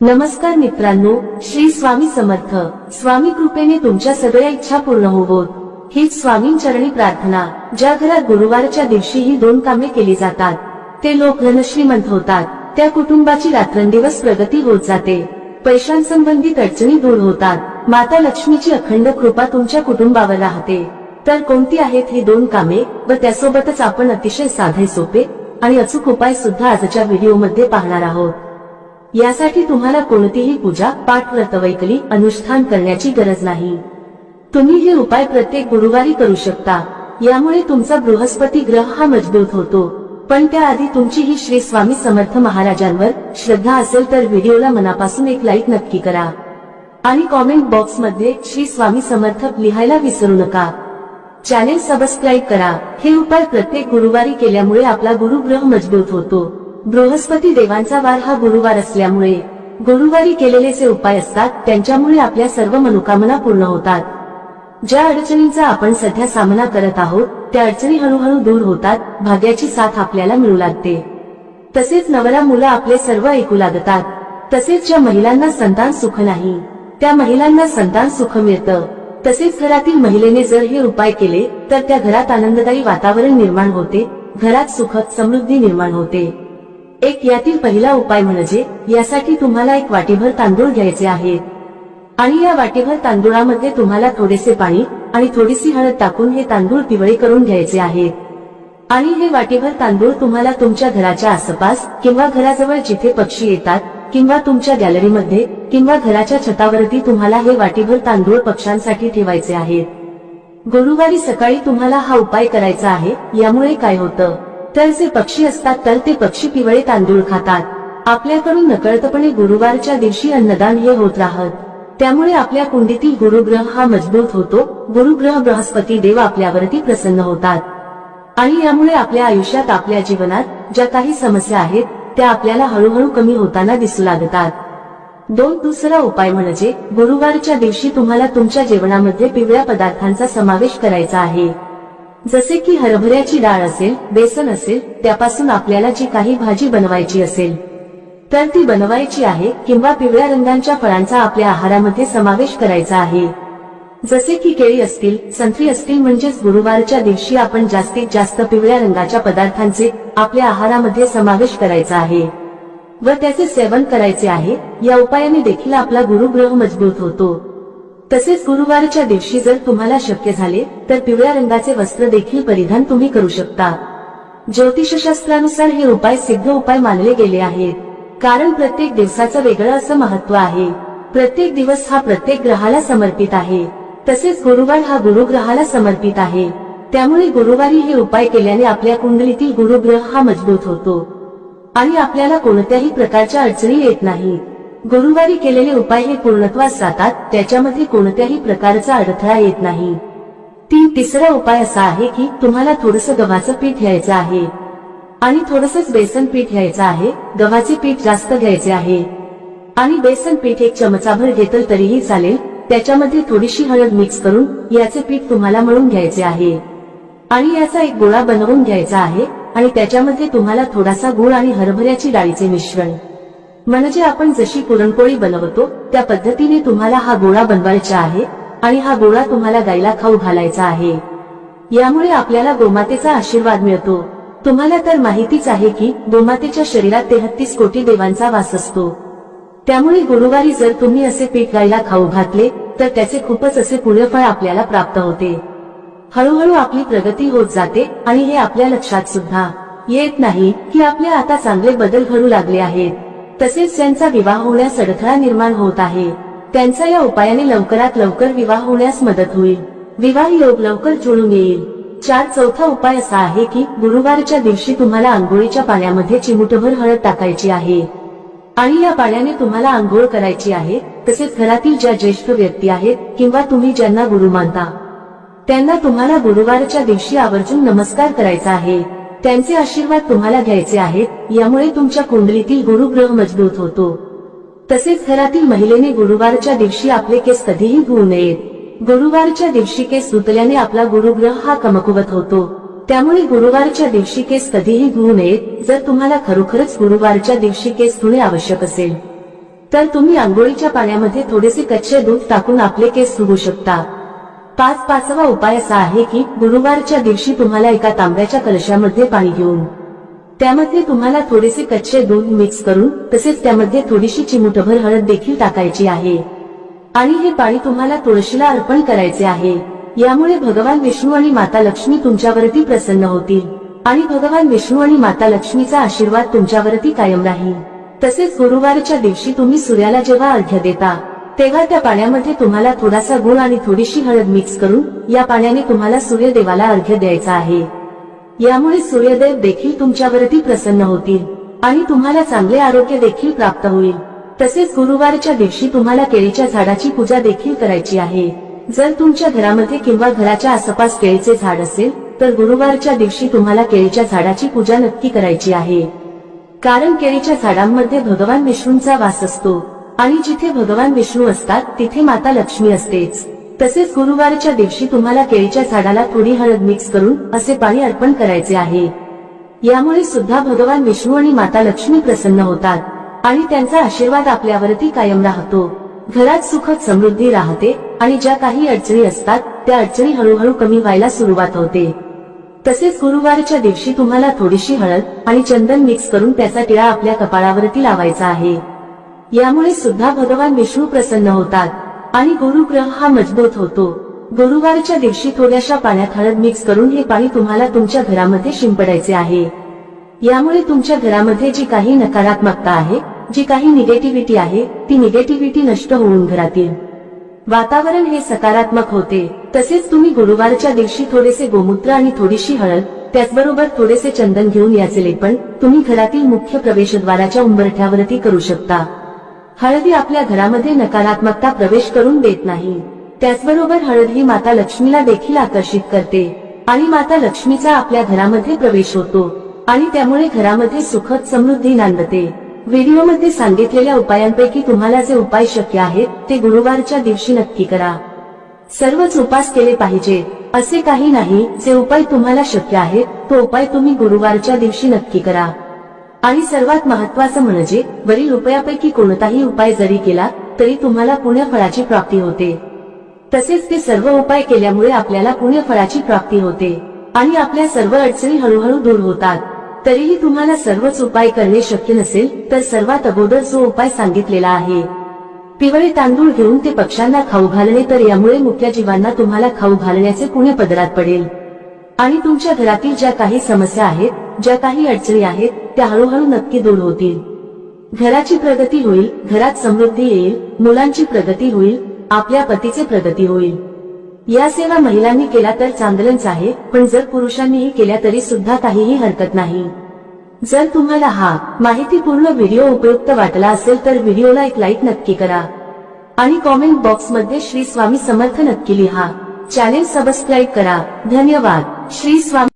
नमस्कार मित्रांनो, श्री स्वामी समर्थ. स्वामी कृपेने तुमच्या सगळ्या इच्छा पूर्ण होवोत हीच स्वामींचरणी प्रार्थना. ज्या घरात गुरुवारच्या दिवशी ही दोन कामे केली जातात ते लोक धनश्रीमंत होतात. त्या कुटुंबाची रात्रंदिवस प्रगती होत जाते. पैशांसंबंधित अडचणी दूर होतात. माता लक्ष्मीची अखंड कृपा तुमच्या कुटुंबावर राहते. तर कोणती आहेत ही दोन कामे व त्यासोबतच आपण अतिशय साधे सोपे आणि अचूक उपाय सुद्धा आजच्या व्हिडिओमध्ये पाहणार आहोत. यासाठी तुम्हाला कोणतीही पूजा, पाठ, व्रतवैकली, अनुष्ठान करण्याची गरज नाही. तुम्ही हे उपाय प्रत्येक गुरुवारी करू शकता. यामुळे तुमचा बृहस्पती ग्रह हा मजबूत होतो. पण त्याआधी तुमची ही श्री स्वामी समर्थ महाराजांवर श्रद्धा असेल तर व्हिडिओला मनापासून एक लाईक नक्की करा आणि कॉमेंट बॉक्स मध्ये श्री स्वामी समर्थ लिहायला विसरू नका. चॅनेल सबस्क्राईब करा. हे उपाय प्रत्येक गुरुवारी केल्यामुळे आपला गुरुग्रह मजबूत होतो. बृहस्पती देवांचा वार हा गुरुवार असल्यामुळे गुरुवारी केलेले जे उपाय असतात त्यांच्यामुळे आपल्या सर्व मनोकामना पूर्ण होतात. ज्या अडचणींचा आपण सध्या सामना करत आहोत त्या अडचणी हळूहळू दूर होतात. भाग्याची साथ आपल्याला मिळू लागते. तसेच नवरा मुलं आपले सर्व ऐकू लागतात. तसेच ज्या महिलांना संतान सुख नाही त्या महिलांना संतान सुख मिळतं. तसेच घरातील महिलेने जर हे उपाय केले तर त्या घरात आनंददायी वातावरण निर्माण होते. घरात सुख समृद्धी निर्माण होते. एक यातील पहिला उपाय म्हणजे यासाठी तुम्हाला एक वाटीभर तांदूळ घ्यायचे आहेत आणि या वाटीभर तांदूळामध्ये तुम्हाला थोडेसे पाणी आणि थोडीशी हळद टाकून हे तांदूळ पिवळे करून घ्यायचे आहेत. आणि हे वाटीभर तांदूळ तुम्हाला तुमच्या घराच्या आसपास किंवा घराजवळ जिथे पक्षी येतात किंवा तुमच्या गॅलरीमध्ये किंवा घराच्या छतावरती तुम्हाला हे वाटीभर तांदूळ पक्ष्यांसाठी ठेवायचे आहेत. गुरुवारी सकाळी तुम्हाला हा उपाय करायचा आहे. यामुळे काय होतं तर जे पक्षी असतात तर ते पक्षी पिवळे तांदूळ खातात. आपल्याकडून नकळतपणे गुरुवारच्या दिवशी अन्नदान हे होत राहत. त्यामुळे आपल्या कुंडीतील गुरुग्रह हा मजबूत होतो. गुरुग्रह बृहस्पती देव आपल्यावरती प्रसन्न होतात आणि यामुळे आपल्या आयुष्यात, आपल्या जीवनात ज्या काही समस्या आहेत त्या आपल्याला हळूहळू कमी होताना दिसू लागतात. दुसरा उपाय म्हणजे गुरुवारच्या दिवशी तुम्हाला तुमच्या जेवणामध्ये पिवळ्या पदार्थांचा समावेश करायचा आहे. जसे की हरभऱ्याची डाळ असेल, बेसन असेल, त्यापासून आपल्याला जी काही भाजी बनवायची असेल तर ती बनवायची आहे. किंवा पिवळ्या रंगाच्या फळांचा आपल्या आहारामध्ये समावेश करायचा आहे. जसे की केळी असतील, संत्री असतील. म्हणजेच गुरुवारच्या दिवशी आपण जास्तीत जास्त पिवळ्या रंगाच्या पदार्थांचे आपल्या आहारामध्ये समावेश करायचा आहे व त्याचे सेवन करायचे आहे. या उपायाने देखील आपला गुरुग्रह मजबूत होतो. तसेच गुरुवारच्या दिवशी जर तुम्हाला शक्य झाले तर पिवळ्या रंगाचे वस्त्र देखील परिधान तुम्ही करू शकता. ज्योतिषशास्त्रानुसार हे उपाय सिद्ध उपाय मानले गेले आहेत. कारण प्रत्येक दिवसाचं वेगळं असं महत्व आहे. प्रत्येक दिवस हा प्रत्येक ग्रहाला समर्पित आहे. तसेच गुरुवार हा गुरुग्रहाला समर्पित आहे. त्यामुळे गुरुवारी हे उपाय केल्याने आपल्या कुंडलीतील गुरुग्रह हा मजबूत होतो आणि आपल्याला कोणत्याही प्रकारच्या अडचणी येत नाही. गुरुवारी केलेले उपाय हे पूर्णत्वास जातात. त्याच्यामध्ये कोणत्याही प्रकारचा अडथळा येत नाही. तिसरा उपाय असा आहे की तुम्हाला थोडंसं गव्हाचं पीठ घ्यायचं आहे आणि थोडंसंच बेसन पीठ घ्यायचं आहे. गव्हाचे पीठ जास्त घ्यायचे आहे आणि बेसन पीठ एक चमचाभर घेतलं तरीही चालेल. त्याच्यामध्ये थोडीशी हळद मिक्स करून याचे पीठ तुम्हाला मळून घ्यायचे आहे आणि याचा एक गोळा बनवून घ्यायचा आहे आणि त्याच्यामध्ये तुम्हाला थोडासा गूळ आणि हरभऱ्याची डाळीचे मिश्रण म्हणजे आपण जशी पुरणपोळी बनवतो त्या पद्धतीने तुम्हाला हा गोळा बनवायचा आहे आणि हा गोळा तुम्हाला गायला खाऊ घालायचा आहे. यामुळे आपल्याला गोमातेचा आशीर्वाद मिळतो. तुम्हाला तर माहितीच आहे की गोमातेच्या शरीरात 33 कोटी देवांचा वास असतो. त्यामुळे गुरुवारी जर तुम्ही असे पीठ गायला खाऊ घातले तर त्याचे खूपच असे पुण्यफळ आपल्याला प्राप्त होते. हळूहळू आपली प्रगती होत जाते आणि हे आपल्या लक्षात सुद्धा येत नाही की आपल्या आता चांगले बदल घडू लागले आहेत. तसेच ज्यांचा विवाह होण्यास अडथळा निर्माण होत आहे त्यांचा या उपायाने लवकरात लवकर विवाह होण्यास मदत होईल. विवाह योग लवकर जुळून येईल. चौथा उपाय असा आहे की गुरुवारच्या दिवशी तुम्हाला आंघोळीच्या पाण्यामध्ये चिमूटभर हळद टाकायची आहे आणि या पाण्याने तुम्हाला आंघोळ करायची आहे. तसेच घरातील ज्या ज्येष्ठ व्यक्ती आहेत किंवा तुम्ही ज्यांना गुरु मानता त्यांना तुम्हाला गुरुवारच्या दिवशी आवर्जून नमस्कार करायचा आहे. त्यांचे आशीर्वाद तुम्हाला घ्यायचे आहेत. यामुळे तुमच्या कुंडलीतील गुरुग्रह मजबूत होतो. तसेच घरातील महिलेने गुरुवारच्या दिवशी आपले केस कधीही धुवू नयेत. गुरुवारच्या दिवशी केस धुतल्याने आपला गुरुग्रह हा कमकुवत होतो. त्यामुळे गुरुवारच्या दिवशी केस कधीही धुवू नयेत. जर तुम्हाला खरोखरच गुरुवारच्या दिवशी केस धुणे आवश्यक असेल तर तुम्ही आंघोळीच्या पाण्यामध्ये थोडेसे कच्चे दूध टाकून आपले केस धुवू शकता. पाचवा उपाय असा आहे की गुरुवारच्या दिवशी तुम्हाला एका तांब्याच्या कलशामध्ये पाणी घेऊन त्यामध्ये तुम्हाला थोडेसे कच्चे दूध मिक्स करून तसेच त्यामध्ये थोडीशी चिमूटभर हळद देखील टाकायची आहे आणि हे पाणी तुम्हाला तुळशीला अर्पण करायचे आहे. यामुळे भगवान विष्णू आणि माता लक्ष्मी तुमच्यावरती प्रसन्न होतील आणि भगवान विष्णू आणि माता लक्ष्मीचा आशीर्वाद तुमच्यावरती कायम राहील. तसेच गुरुवारच्या दिवशी तुम्ही सूर्याला जेव्हा अर्घ्य देता तेव्हा त्या पाण्यामध्ये तुम्हाला थोडासा गुळ आणि थोडीशी हळद मिक्स करून या पाण्याने तुम्हाला सूर्यदेवाला अर्घ्य द्यायचा आहे. यामुळे सूर्यदेव देखील तुमच्यावरती प्रसन्न होतील आणि तुम्हाला चांगले आरोग्य देखील प्राप्त होईल. तसेच गुरुवारच्या दिवशी तुम्हाला केळीच्या झाडाची पूजा देखील करायची आहे. जर तुमच्या घरामध्ये किंवा घराच्या आसपास केळीचे झाड असेल तर गुरुवारच्या दिवशी तुम्हाला केळीच्या झाडाची पूजा नक्की करायची आहे. कारण केळीच्या झाडांमध्ये भगवान विष्णूंचा वास असतो आणि जिथे भगवान विष्णू असतात तिथे माता लक्ष्मी असतेच. तसेच गुरुवारच्या दिवशी तुम्हाला केळीच्या झाडाला थोडी हळद मिक्स करून असे पाणी अर्पण करायचे आहे. यामुळे सुद्धा भगवान विष्णू आणि माता लक्ष्मी प्रसन्न होतात आणि त्यांचा आशीर्वाद आपल्यावरती कायम राहतो. घरात सुख समृद्धी राहते आणि ज्या काही अडचणी असतात त्या अडचणी हळूहळू कमी व्हायला सुरुवात होते. तसेच गुरुवारच्या दिवशी तुम्हाला थोडीशी हळद आणि चंदन मिक्स करून त्याचा टिळा आपल्या कपाळावरती लावायचा आहे. यामुळे सुद्धा भगवान विष्णू प्रसन्न होतात आणि गुरुग्रह हा मजबूत होतो. गुरुवारच्या दिवशी थोड्याशा पाण्यात हळद मिक्स करून हे पाणी तुम्हाला तुमच्या घरामध्ये शिंपडायचे आहे. यामुळे तुमच्या घरामध्ये जी काही नकारात्मकता आहे, जी काही निगेटिव्हिटी आहे, ती निगेटिव्हिटी नष्ट होऊन घरातील वातावरण हे सकारात्मक होते. तसेच तुम्ही गुरुवारच्या दिवशी थोडेसे गोमूत्र आणि थोडीशी हळद त्याचबरोबर थोडेसे चंदन घेऊन याचे लेपन तुम्ही घरातील मुख्य प्रवेशद्वाराच्या उंबरठ्यावरती करू शकता. हळदी आपल्या घरामध्ये नकारात्मकता प्रवेश करून देत नाही. त्याचबरोबर हळद ही माता लक्ष्मीला देखील आकर्षित करते आणि माता लक्ष्मीचा आपल्या घरामध्ये प्रवेश होतो आणि त्यामुळे घरामध्ये सुखद समृद्धी नांदते. व्हिडिओमध्ये सांगितलेल्या उपायांपैकी तुम्हाला जे उपाय शक्य आहेत ते गुरुवारच्या दिवशी नक्की करा. सर्वच उपास केले पाहिजे असे काही नाही. जे उपाय तुम्हाला शक्य आहेत तो उपाय तुम्ही गुरुवारच्या दिवशी नक्की करा. आणि सर्वात महत्त्वाचं म्हणजे वरील उपायापैकी कोणताही उपाय जरी केला तरी तुम्हाला पुण्यफळाची प्राप्ती होते. तसेच ते सर्व उपाय केल्यामुळे आपल्याला पुण्यफळाची प्राप्ती होते आणि आपल्या सर्व अडचणी हळूहळू दूर होतात. तरीही तुम्हाला सर्वच उपाय करणे शक्य नसेल तर सर्वात अगोदर जो उपाय सांगितलेला आहे, पिवळे तांदूळ घेऊन ते पक्ष्यांना खाऊ घालणे, तर यामुळे मुक्या जीवांना तुम्हाला खाऊ घालण्याचे पुण्य पदरात पडेल आणि तुमच्या घरातील ज्या काही समस्या आहेत, ज्या काही अडचणी आहेत त्या हळूहळू नक्की दूर होतील. घराची प्रगती होईल, घरात समृद्धी येईल, मुलांची प्रगती होईल, आपल्या पतीचे प्रगती होईल. या सेवा महिलांनी केला तर चांगलंच आहे, पण जर पुरुषांनीही केल्या तरी सुद्धा काहीही हरकत नाही. जर तुम्हाला हा माहितीपूर्ण व्हिडिओ उपयुक्त वाटला असेल तर व्हिडिओला एक लाईक नक्की करा आणि कॉमेंट बॉक्स मध्ये श्री स्वामी समर्थ नक्की लिहा. चॅनेल सबस्क्राईब करा. धन्यवाद. श्री स्वामी.